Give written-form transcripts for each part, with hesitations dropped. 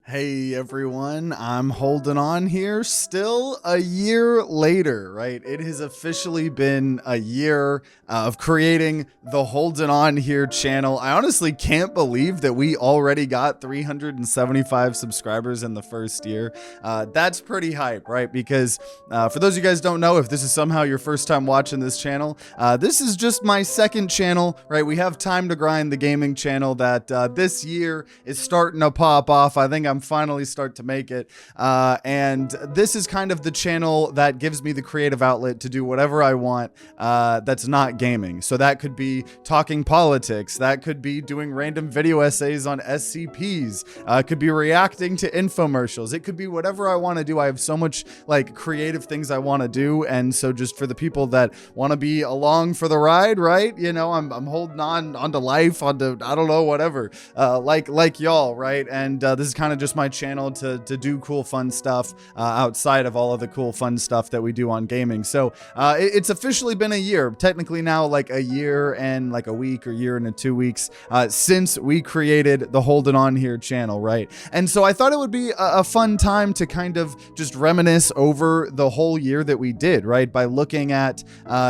Hey everyone, I'm holding on here. Still a year later, right? It has officially been a year of creating the Holding On Here channel. I honestly can't believe that we already got 375 subscribers in the first year. That's pretty hype, right? Because for those of you guys don't know, if this is somehow your first time watching this channel, this is just my second channel, right? We have Time to Grind, the gaming channel that this year is starting to pop off. I think I'm finally start to make it. And this is kind of the channel that gives me the creative outlet to do whatever I want that's not gaming. So that could be talking politics. That could be doing random video essays on SCPs. It could be reacting to infomercials. It could be whatever I want to do. I have so much like creative things I want to do. And so just for the people that want to be along for the ride, right? You know, I'm holding onto life, onto, I don't know, whatever, like y'all, right? And this is kind of just my channel to do cool, fun stuff outside of all of the cool, fun stuff that we do on gaming. So it's officially been a year, technically now like a year and like a week or year and 2 weeks since we created the Holding On Here channel, right? And so I thought it would be a fun time to kind of just reminisce over the whole year that we did, right? By looking at,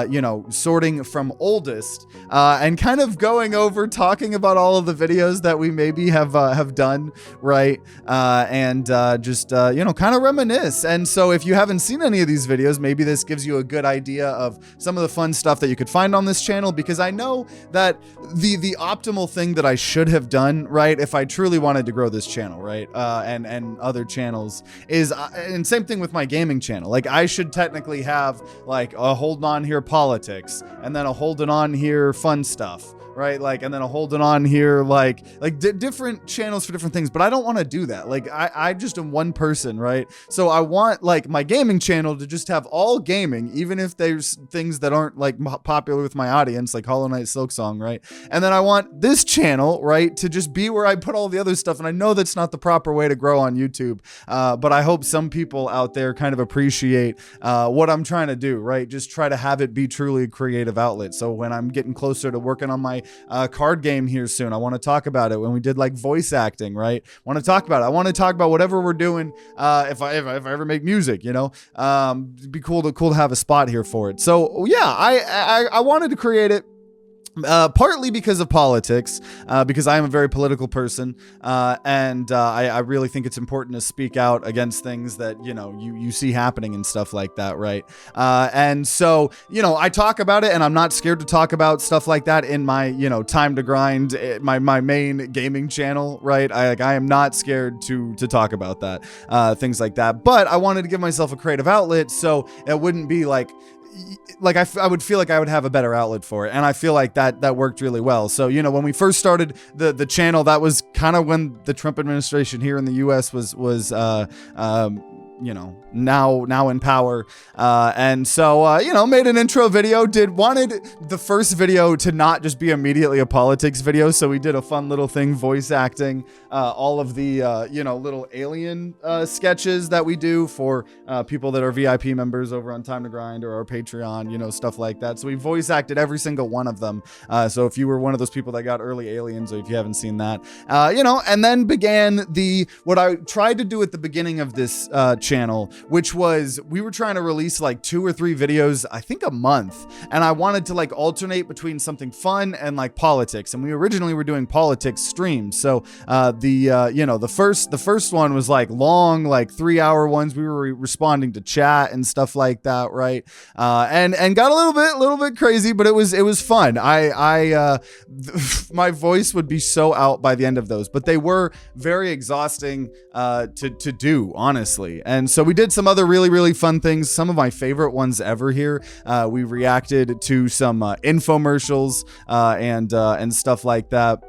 you know, sorting from oldest and kind of going over, talking about all of the videos that we maybe have done, right? And just, you know, kind of reminisce. And so if you haven't seen any of these videos, maybe this gives you a good idea of some of the fun stuff that you could find on this channel, because I know that the optimal thing that I should have done, right, if I truly wanted to grow this channel, right, and other channels is, and same thing with my gaming channel, like I should technically have like a Holding On Here politics and then a Holding On Here fun stuff, right? Like, and then a Holding On Here, like different channels for different things, but I don't want to do that. Like I just am one person, right? So I want like my gaming channel to just have all gaming, even if there's things that aren't like popular with my audience, like Hollow Knight Silksong, right? And then I want this channel, right, to just be where I put all the other stuff. And I know that's not the proper way to grow on YouTube, but I hope some people out there kind of appreciate what I'm trying to do, right? Just try to have it be truly a creative outlet. So when I'm getting closer to working on my card game here soon, I want to talk about it. When we did like voice acting, right? Want to talk about it. I want to talk about whatever we're doing. If I ever make music, you know, it'd be cool to have a spot here for it. So yeah, I wanted to create it. Partly because of politics, because I am a very political person, and I really think it's important to speak out against things that, you know, you see happening and stuff like that, right? And so, you know, I talk about it, and I'm not scared to talk about stuff like that in my, you know, Time to Grind, my main gaming channel, right? I am not scared to talk about that, things like that. But I wanted to give myself a creative outlet, so it wouldn't be like I would feel like I would have a better outlet for it. And I feel like that worked really well. So, you know, when we first started the channel, that was kind of when the Trump administration here in the US was you know, now in power. And so, you know, made an intro video, wanted the first video to not just be immediately a politics video. So we did a fun little thing, voice acting, all of the, you know, little alien sketches that we do for people that are VIP members over on Time to Grind or our Patreon, you know, stuff like that. So we voice acted every single one of them. So if you were one of those people that got early aliens, or if you haven't seen that, you know, and then began what I tried to do at the beginning of this channel, which was we were trying to release like 2 or 3 videos, I think a month, and I wanted to like alternate between something fun and like politics. And we originally were doing politics streams, so you know, the first one was like long, like 3-hour ones. We were responding to chat and stuff like that, right? And got a little bit crazy, but it was fun. My voice would be so out by the end of those, but they were very exhausting to do, honestly. And so we did some other really fun things. Some of my favorite ones ever here. We reacted to some infomercials and stuff like that.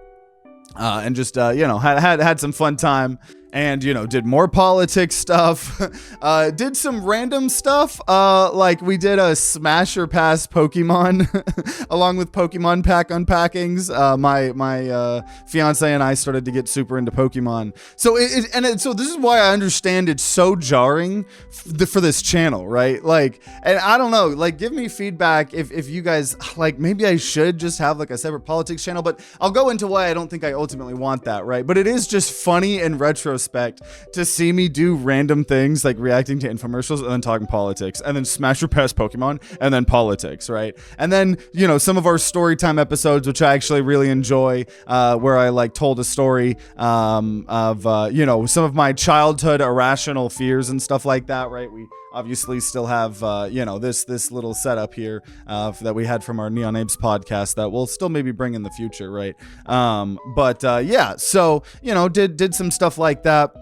And just, you know, had some fun time. And, you know, did more politics stuff, did some random stuff, like we did a Smash or Pass Pokemon along with Pokemon pack unpackings. My fiance and I started to get super into Pokemon. So so this is why I understand it's so jarring for this channel, right? Like, and I don't know, like, give me feedback if you guys, like, maybe I should just have like a separate politics channel, but I'll go into why I don't think I ultimately want that, right? But it is just funny in retrospect respect to see me do random things like reacting to infomercials and then talking politics and then smash or pass Pokemon and then politics, right? And then, you know, some of our story time episodes, which I actually really enjoy, where I like told a story of, you know, some of my childhood irrational fears and stuff like that, right? We obviously still have, you know, this little setup here that we had from our Neon Apes podcast that we'll still maybe bring in the future, right? But yeah, so, you know, did some stuff like that.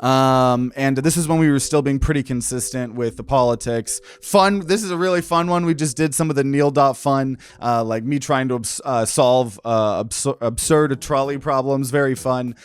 And this is when we were still being pretty consistent with the politics. Fun. This is a really fun one. We just did some of the Neil.fun, like me trying to solve absurd trolley problems. Very fun.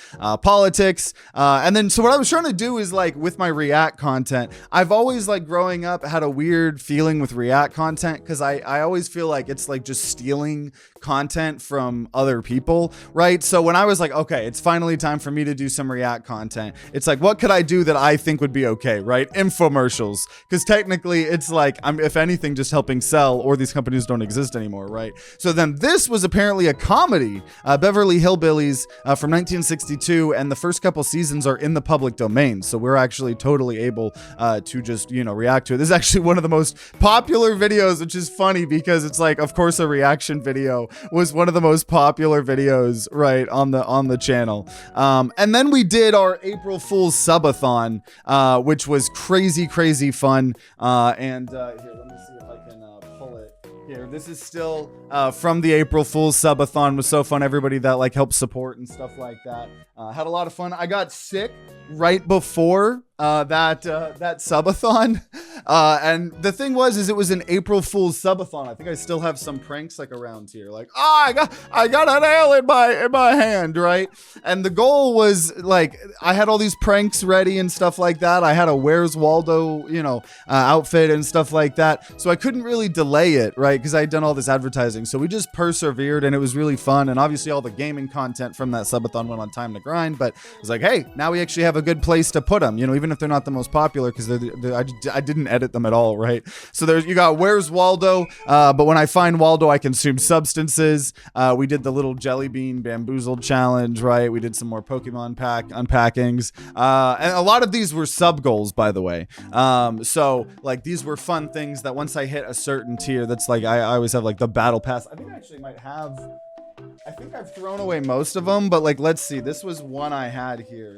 Politics. And then, so what I was trying to do is like with my React content, I've always like growing up had a weird feeling with React content because I always feel like it's like just stealing content from other people, right? So when I was like, okay, it's finally time for me to do some React content, it's like, what could I do that I think would be okay, right? Infomercials, because technically it's like I'm, if anything, just helping sell, or these companies don't exist anymore, right? So then this was apparently a comedy, Beverly Hillbillies from 1962, and the first couple seasons are in the public domain, so we're actually totally able to just, you know, react to it. This is actually one of the most popular videos, which is funny because it's like, of course, a reaction video was one of the most popular videos, right, on the channel. And then we did our April Fool's subathon, which was crazy fun. And here, let me see if I can pull it here. This is still from the April Fool's subathon. It was so fun. Everybody that like helped support and stuff like that had a lot of fun. I got sick right before that subathon, and the thing was it was an April Fool's subathon. I think I still have some pranks like around here, like, oh, I got a nail in my hand, right? And the goal was like, I had all these pranks ready and stuff like that. I had a Where's Waldo, you know, outfit and stuff like that, so I couldn't really delay it, right? Because I had done all this advertising, so we just persevered, and it was really fun. And obviously all the gaming content from that subathon went on Time to Grind, but it was like, hey, now we actually have a good place to put them, you know, even if they're not the most popular, because I didn't edit them at all, right? So there's, you got Where's Waldo, but when I find Waldo, I consume substances. We did the little jelly bean bamboozled challenge, right? We did some more Pokemon pack unpackings, and a lot of these were sub goals, by the way. So like these were fun things that once I hit a certain tier, that's like I always have like the battle pass. I think I actually might have. I think I've thrown away most of them, but like, let's see. This was one I had here.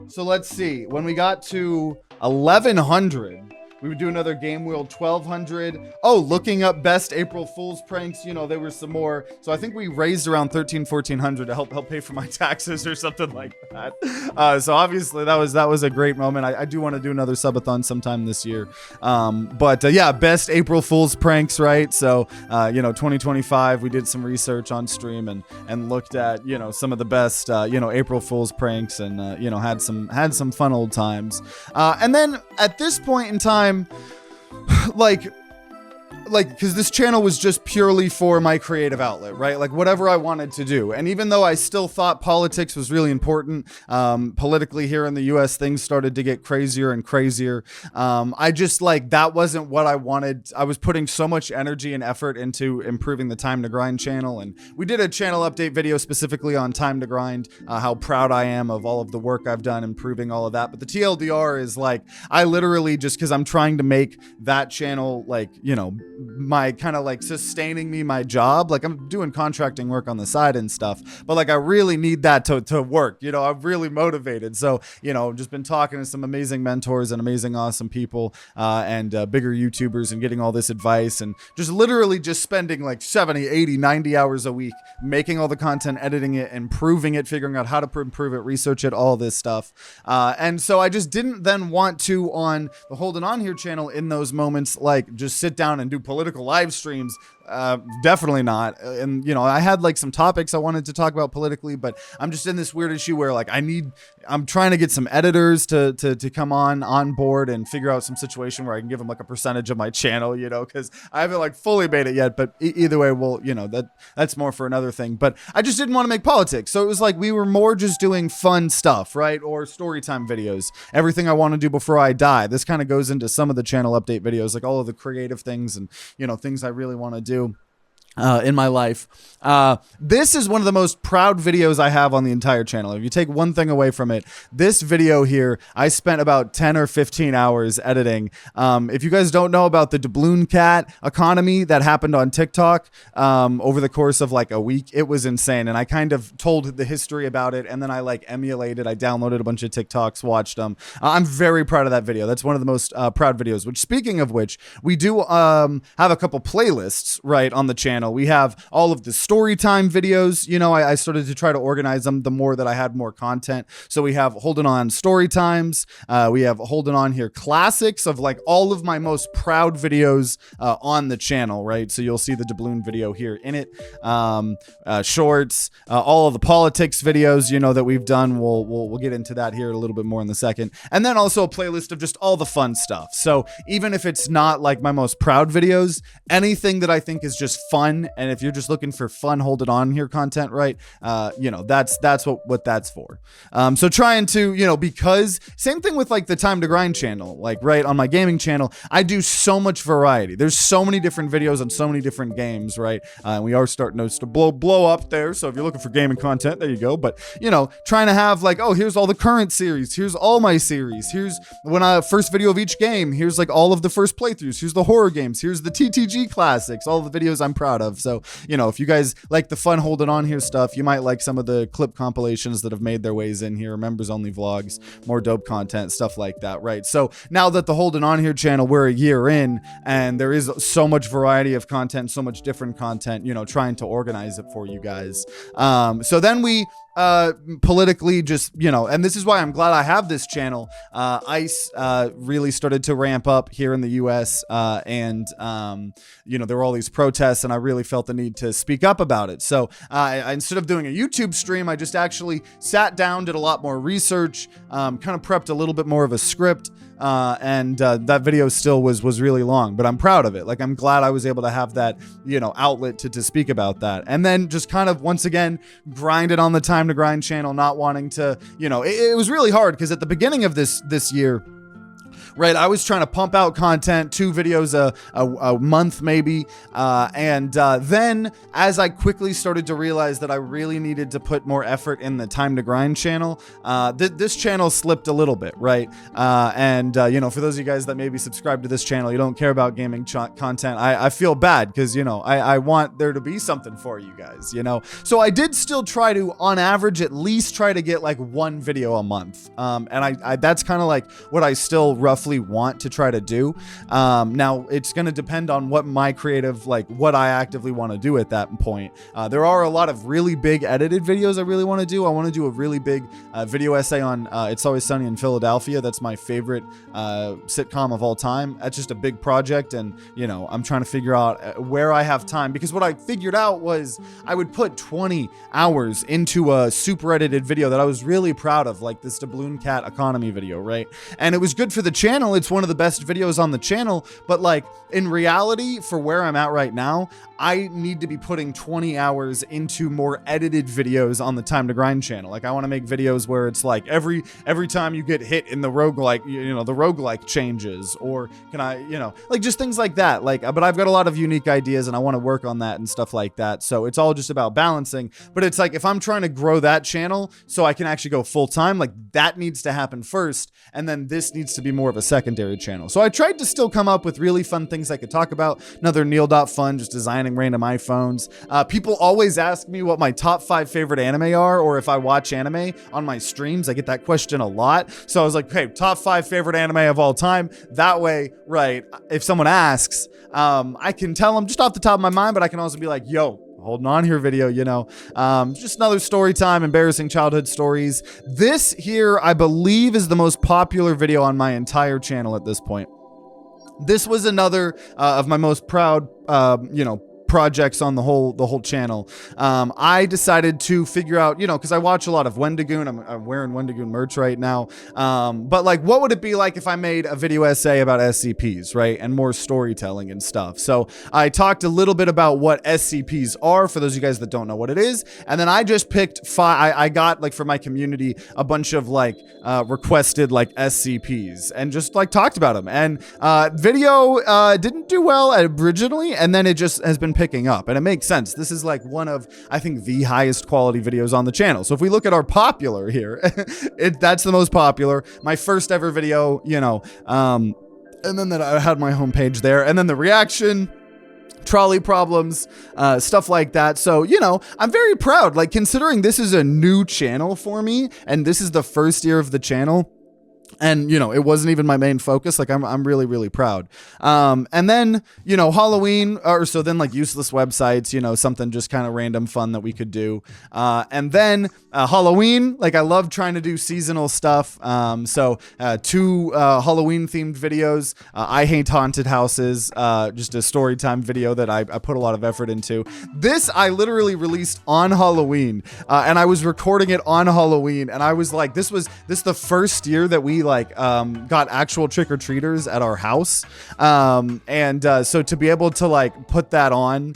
So let's see. When we got to 1100, we would do another game wheel. 1200. Oh, looking up best April Fool's pranks. You know, there were some more. So I think we raised around 1400 to help pay for my taxes or something like that. So obviously that was a great moment. I do want to do another subathon sometime this year. But yeah, best April Fool's pranks, right? So you know, 2025, we did some research on stream and looked at, you know, some of the best you know, April Fool's pranks, and you know, had some fun old times. And then at this point in time, like because this channel was just purely for my creative outlet, right? Like whatever I wanted to do. And even though I still thought politics was really important, politically here in the US, things started to get crazier and crazier. I just like, that wasn't what I wanted. I was putting so much energy and effort into improving the Time to Grind channel. And we did a channel update video specifically on Time to Grind, how proud I am of all of the work I've done improving all of that. But the TLDR is like, I literally just, because I'm trying to make that channel like, you know, my kind of like sustaining me my job. Like I'm doing contracting work on the side and stuff, but like I really need that to work, you know. I'm really motivated. So, you know, just been talking to some amazing mentors and amazing awesome people and bigger YouTubers, and getting all this advice, and just literally just spending like 70, 80, 90 hours a week making all the content, editing it, improving it, figuring out how to improve it, research it, all this stuff. And so I just didn't then want to, on the HoldenOnHere channel, in those moments, like just sit down and do political live streams. Definitely not. And you know, I had like some topics I wanted to talk about politically, but I'm just in this weird issue where like I'm trying to get some editors to come on board and figure out some situation where I can give them like a percentage of my channel, you know, because I haven't like fully made it yet. But either way, well, you know, that's more for another thing. But I just didn't want to make politics, so it was like we were more just doing fun stuff, right? Or story time videos, everything I want to do before I die. This kind of goes into some of the channel update videos, like all of the creative things and, you know, things I really want to do. in my life. This is one of the most proud videos I have on the entire channel. If you take one thing away from it, this video here, I spent about 10 or 15 hours editing. If you guys don't know about the doubloon cat economy that happened on TikTok over the course of like a week, it was insane. And I kind of told the history about it, and then I like emulated, I downloaded a bunch of TikToks, watched them. I'm very proud of that video. That's one of the most proud videos, which, speaking of which, we do have a couple playlists right on the channel. We have all of the story time videos. You know, I started to try to organize them the more that I had more content. So we have Holding On story times. We have Holding On Here classics of like all of my most proud videos on the channel, right? So you'll see the doubloon video here in it. Shorts, all of the politics videos, you know, that we've done. We'll get into that here a little bit more in a second. And then also a playlist of just all the fun stuff. So even if it's not like my most proud videos, anything that I think is just fun, and if you're just looking for fun Hold It On Here content, right, you know, that's what that's for. So trying to, you know, because same thing with like the Time to Grind channel, like right on my gaming channel, I do so much variety. There's so many different videos on so many different games, right? We are starting to blow up there. So if you're looking for gaming content, there you go. But you know, trying to have like, oh, here's all the current series, here's all my series, here's when first video of each game, here's like all of the first playthroughs, here's the horror games, here's the TTG classics, all the videos I'm proud of. So you know, if you guys like the fun Holding On Here stuff, you might like some of the clip compilations that have made their ways in here, members only vlogs, more dope content, stuff like that, right? So now that the Holding On Here channel, we're a year in, and there is so much variety of content, so much different content, you know, trying to organize it for you guys. So then we politically just, you know, and this is why I'm glad I have this channel. ICE really started to ramp up here in the US, and you know, there were all these protests, and I really felt the need to speak up about it. So I instead of doing a YouTube stream, I just actually sat down, did a lot more research, kind of prepped a little bit more of a script, and that video still was really long, but I'm proud of it. Like, I'm glad I was able to have that, you know, outlet to speak about that. And then just kind of once again grinded on the Time to Grind channel, not wanting to, you know, it was really hard because at the beginning of this year, right, I was trying to pump out content, 2 videos a month maybe, and then as I quickly started to realize that I really needed to put more effort in the Time to Grind channel, this channel slipped a little bit, right? And you know, for those of you guys that maybe subscribe to this channel, you don't care about gaming content, I feel bad because, you know, I want there to be something for you guys, you know? So I did still try to, on average, at least try to get like 1 video a month, and I that's kind of like what I still roughly want to try to do. Now it's going to depend on what my creative, like what I actively want to do at that point. There are a lot of really big edited videos I really want to do. I want to do a really big video essay on It's Always Sunny in Philadelphia. That's my favorite sitcom of all time. That's just a big project, and you know, I'm trying to figure out where I have time, because what I figured out was I would put 20 hours into a super edited video that I was really proud of, like this doubloon cat economy video, right? And it was good for the channel. It's one of the best videos on the channel, but like in reality, for where I'm at right now, I need to be putting 20 hours into more edited videos on the Time to Grind channel. Like, I want to make videos where it's like every time you get hit in the roguelike, you know, the roguelike changes, or can I, you know, like just things like that. Like, but I've got a lot of unique ideas and I want to work on that and stuff like that. So it's all just about balancing. But it's like, if I'm trying to grow that channel so I can actually go full time, like that needs to happen first. And then this needs to be more of a secondary channel. So I tried to still come up with really fun things I could talk about. Another Neil.fun, just designing random iPhones. People always ask me what my top 5 favorite anime are, or if I watch anime on my streams. I get that question a lot. So I was like, hey, top 5 favorite anime of all time. That way, right, if someone asks, I can tell them just off the top of my mind, but I can also be like, yo, Holding On Here video, you know, just another story time, embarrassing childhood stories. This here, I believe, is the most popular video on my entire channel at this point. This was another of my most proud, you know, projects on the whole channel. I decided to figure out, you know, because I watch a lot of Wendigoon. I'm wearing Wendigoon merch right now. But like, what would it be like if I made a video essay about SCPs, right? And more storytelling and stuff. So I talked a little bit about what SCPs are, for those of you guys that don't know what it is. And then I just picked 5. I got, like, for my community, a bunch of like requested like SCPs, and just like talked about them. And video didn't do well originally, and then it just has been picking up, and it makes sense. This is like one of, I think, the highest quality videos on the channel. So if we look at our popular here, that's the most popular. My first ever video, you know, and then that I had my homepage there, and then the reaction, trolley problems, stuff like that. So, you know, I'm very proud, like, considering this is a new channel for me, and this is the first year of the channel. And, you know, it wasn't even my main focus. Like, I'm really, really proud. And then, you know, Halloween, or so then like useless websites, you know, something just kind of random fun that we could do. And then Halloween, like I love trying to do seasonal stuff. So 2 Halloween themed videos. I Hate Haunted Houses, just a story time video that I put a lot of effort into. This I literally released on Halloween, and I was recording it on Halloween. And I was like, this the first year that we like got actual trick-or-treaters at our house, so to be able to like put that on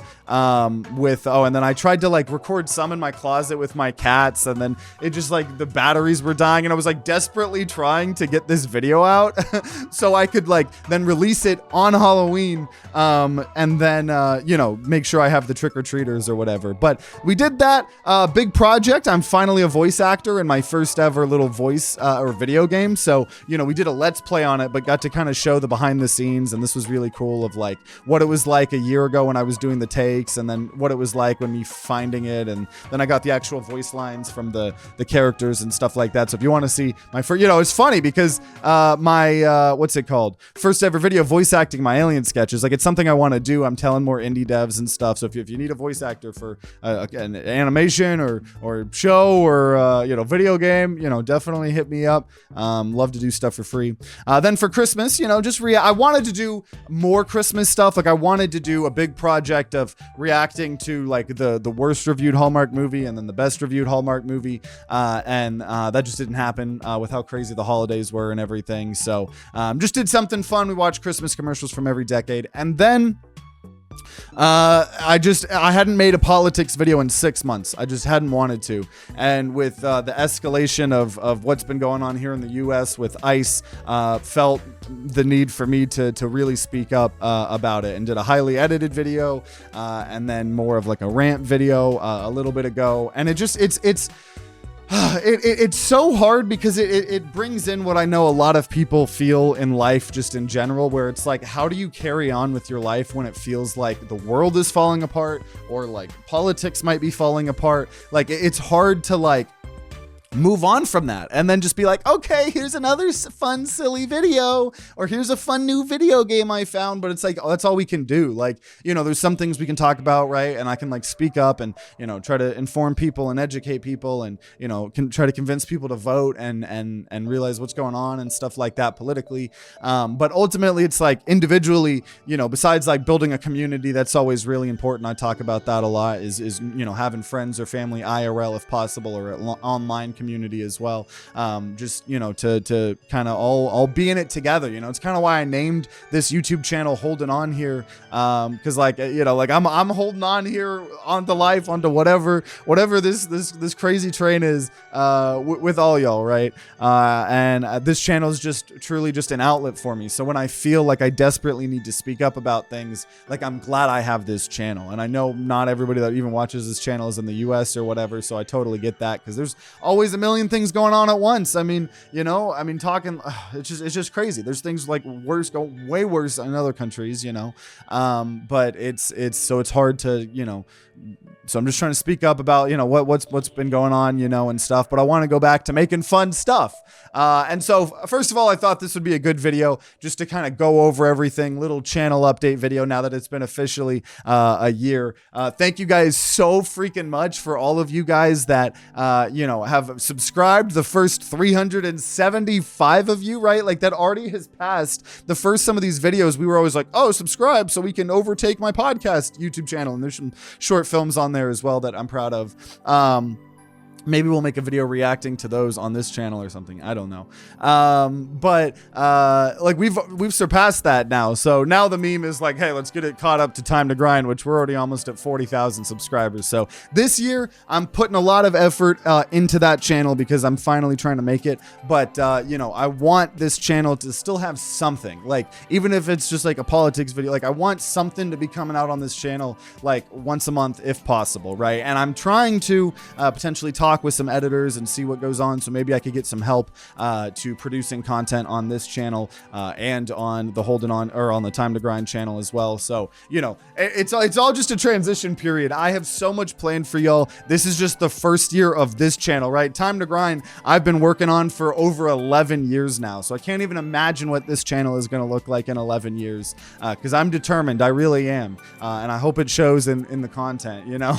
with and then I tried to like record some in my closet with my cats, and then it just like the batteries were dying, and I was like desperately trying to get this video out so I could like then release it on Halloween, and then you know, make sure I have the trick-or-treaters or whatever. But we did that big project. I'm finally a voice actor in my first ever little voice or video game. So, you know, we did a let's play on it, but got to kind of show the behind the scenes. And this was really cool of like what it was like a year ago when I was doing the takes, and then what it was like when me finding it. And then I got the actual voice lines from the characters and stuff like that. So if you want to see my first, you know, it's funny because my, what's it called? First ever video voice acting my alien sketches. Like, it's something I want to do. I'm telling more indie devs and stuff. So if you need a voice actor for an animation or show or, you know, video game, you know, definitely hit me up. Love to do stuff for free. Then for Christmas, you know, just I wanted to do more Christmas stuff. Like, I wanted to do a big project of reacting to like the worst reviewed Hallmark movie and then the best reviewed Hallmark movie. And that just didn't happen with how crazy the holidays were and everything. So just did something fun. We watched Christmas commercials from every decade. And then I hadn't made a politics video in 6 months. I just hadn't wanted to. And with the escalation of what's been going on here in the US with ICE, felt the need for me to really speak up about it, and did a highly edited video, and then more of like a rant video a little bit ago. And it's so hard because it brings in what I know a lot of people feel in life just in general, where it's like, how do you carry on with your life when it feels like the world is falling apart, or like politics might be falling apart? Like, it's hard to like move on from that and then just be like, okay, here's another fun silly video, or here's a fun new video game I found. But it's like, oh, that's all we can do. Like, you know, there's some things we can talk about, right? And I can like speak up and, you know, try to inform people and educate people, and, you know, can try to convince people to vote and realize what's going on and stuff like that politically. But ultimately it's like individually, you know, besides like building a community, that's always really important. I talk about that a lot, is you know, having friends or family IRL if possible, or online community as well. Just, you know, to kind of all be in it together. You know, it's kind of why I named this YouTube channel Holding On Here, because like, you know, like I'm holding on here onto life, onto whatever this crazy train is, with all y'all, right? And this channel is just truly just an outlet for me. So when I feel like I desperately need to speak up about things, like, I'm glad I have this channel. And I know not everybody that even watches this channel is in the US or whatever, so I totally get that, because there's always a million things going on at once. I mean, you know, talking, it's just crazy. There's things like way worse in other countries, you know, but it's hard to, you know, so I'm just trying to speak up about, you know, what's been going on, you know, and stuff. But I want to go back to making fun stuff. And so first of all, I thought this would be a good video just to kind of go over everything, little channel update video now that it's been officially a year. Thank you guys so freaking much for all of you guys that, you know, have subscribed. The first 375 of you, right? Like, that already has passed the first. Some of these videos we were always like, oh, subscribe so we can overtake my podcast YouTube channel. And there's some short films on there as well that I'm proud of. Maybe we'll make a video reacting to those on this channel or something. I don't know. Like we've surpassed that now. So now the meme is like, hey, let's get it caught up to Time to Grind, which we're already almost at 40,000 subscribers. So this year I'm putting a lot of effort into that channel because I'm finally trying to make it. But you know, I want this channel to still have something, like even if it's just like a politics video, like I want something to be coming out on this channel like once a month if possible, right? And I'm trying to potentially talk with some editors and see what goes on, so maybe I could get some help to producing content on this channel and on the on the Time to Grind channel as well. So you know, it's all just a transition period. I have so much planned for y'all. This is just the first year of this channel, right? Time to Grind I've been working on for over 11 years now, so I can't even imagine what this channel is going to look like in 11 years because I'm determined. I really am, and I hope it shows in the content, you know.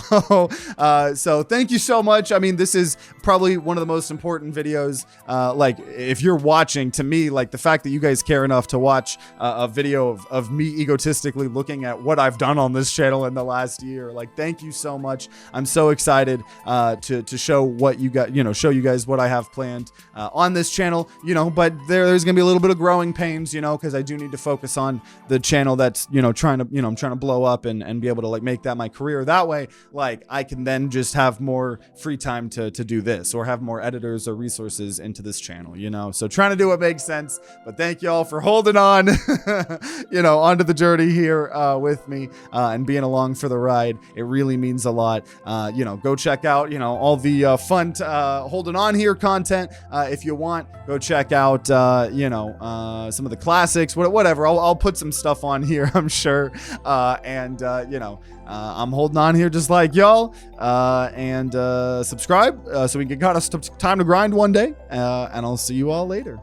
So thank you so much. I mean, this is probably one of the most important videos. Like if you're watching, to me, like the fact that you guys care enough to watch a video of me egotistically looking at what I've done on this channel in the last year, like thank you so much. I'm so excited to show what you got, you know, show you guys what I have planned on this channel, you know. But there's gonna be a little bit of growing pains, you know, because I do need to focus on the channel that's, you know, I'm trying to blow up and be able to like make that my career. That way, like I can then just have more free time to do this, or have more editors or resources into this channel, you know. So trying to do what makes sense. But thank y'all for holding on, you know, onto the journey here with me and being along for the ride. It really means a lot. You know, go check out, you know, all the fun Holding On Here content if you want. Go check out, you know, some of the classics, whatever. I'll put some stuff on here, I'm sure. And you know, I'm holding on here just like y'all. And subscribe so we can get caught us Time to Grind one day. And I'll see you all later.